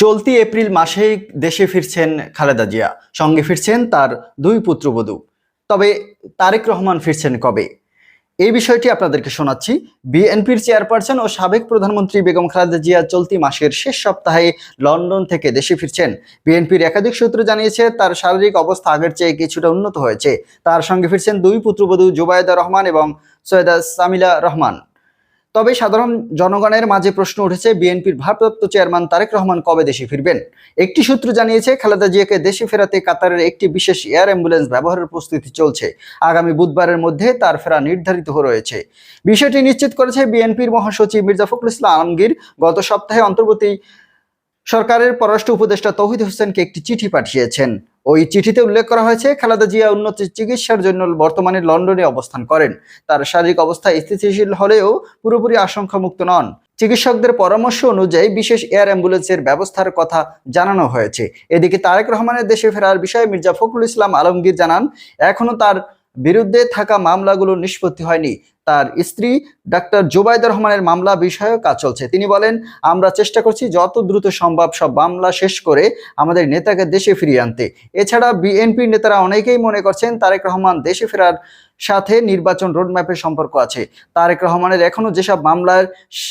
চলতি এপ্রিল মাসেই দেশে ফিরছেন খালেদা জিয়া, সঙ্গে ফিরছেন তার দুই পুত্রবধূ। তবে তারেক রহমান ফিরছেন কবে, এই বিষয়টি আপনাদেরকে শোনাচ্ছি। বিএনপির চেয়ারপারসন ও সাবেক প্রধানমন্ত্রী বেগম খালেদা জিয়া চলতি মাসের শেষ সপ্তাহে লন্ডন থেকে দেশে ফিরছেন। বিএনপির একাধিক সূত্র জানিয়েছে তার শারীরিক অবস্থা আগের চেয়ে কিছুটা উন্নত হয়েছে। তার সঙ্গে ফিরছেন দুই পুত্রবধূ জুবাইদা রহমান এবং সৈয়দা সামিলা রহমান। তবে সাধারণ জনগণের মাঝে প্রশ্ন উঠেছে, বিএনপির ভারপ্রাপ্ত চেয়ারম্যান তারেক রহমান কবে দেশে ফিরবেন। একটি সূত্র জানিয়েছে খালেদা জিয়াকে দেশে ফেরাতে কাতারের একটি বিশেষ এয়ার অ্যাম্বুলেন্স ব্যবহারের প্রস্তুতি চলছে। আগামী বুধবারের মধ্যে তার ফেরা নির্ধারিত রয়েছে। বিষয়টি নিশ্চিত করেছে বিএনপির মহাসচিব মির্জা ফখরুল ইসলাম আলমগীর। গত সপ্তাহে অন্তর্বর্তী সরকারের পররাষ্ট্র উপদেষ্টা তৌহিদ হোসেনকে একটি চিঠি পাঠিয়েছেন। ওই চিঠিতে উল্লেখ করা হয়েছে, খালেদা জিয়া উন্নত চিকিৎসার জন্য বর্তমানে লন্ডনে অবস্থান করেন। তার শারীরিক অবস্থা স্থিতিশীল হলেও পুরোপুরি আশঙ্কামুক্ত নন। চিকিৎসকদের পরামর্শ অনুযায়ী বিশেষ এয়ার অ্যাম্বুলেন্সের ব্যবস্থার কথা জানানো হয়েছে। এদিকে তারেক রহমানের দেশে ফেরার বিষয়ে মির্জা ফখরুল ইসলাম আলমগীর জানান, এখনো তার বিরুদ্ধে থাকা মামলাগুলো নিষ্পত্তি হয়নি। তার স্ত্রী ডাক্তার জুবাইদা রহমানের মামলা বিষয়েও কাজ চলছে। তিনি বলেন, আমরা চেষ্টা করছি যত দ্রুত সম্ভব সব মামলা শেষ করে আমাদের নেতাকে দেশে ফিরিয়ে আনতে। এছাড়া বিএনপির নেতারা অনেকেই মনে করছেন তারেক রহমান দেশে ফেরার সাথে নির্বাচন রোডম্যাপের সম্পর্ক আছে। তারেক রহমানের এখনো যেসব মামলার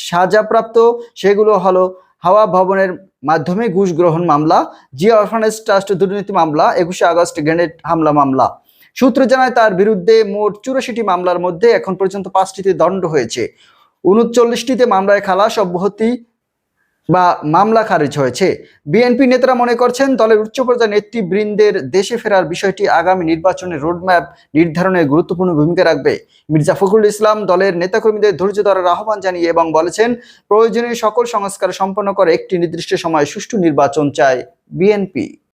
সাজাপ্রাপ্ত সেগুলো হলো হাওয়া ভবনের মাধ্যমে ঘুষ গ্রহণ মামলা, জিয়া অরফানেজ ট্রাস্ট দুর্নীতি মামলা, 21শে আগস্ট গ্রেনেড হামলা মামলা। সূত্র জানায় তার বিরুদ্ধে মোট 84টি মামলার মধ্যে এখন পর্যন্ত 5টিতে দণ্ড হয়েছে। 39টিতে মামলায় খালাস, অব্যাহতি বা মামলা খারিজ হয়েছে। বিএনপি নেতারা মনে করছেন দলের উচ্চ পর্যায়ের নেতৃবৃন্দের দেশে ফেরার বিষয়টি আগামী নির্বাচনের রোডম্যাপ নির্ধারণে গুরুত্বপূর্ণ ভূমিকা রাখবে। মির্জা ফখরুল ইসলাম দলের নেতাকর্মীদের ধৈর্য ধরার আহ্বান জানিয়ে এবং বলেছেন, প্রয়োজনীয় সকল সংস্কার সম্পন্ন করে একটি নির্দিষ্ট সময়ে সুষ্ঠু নির্বাচন চায় বিএনপি।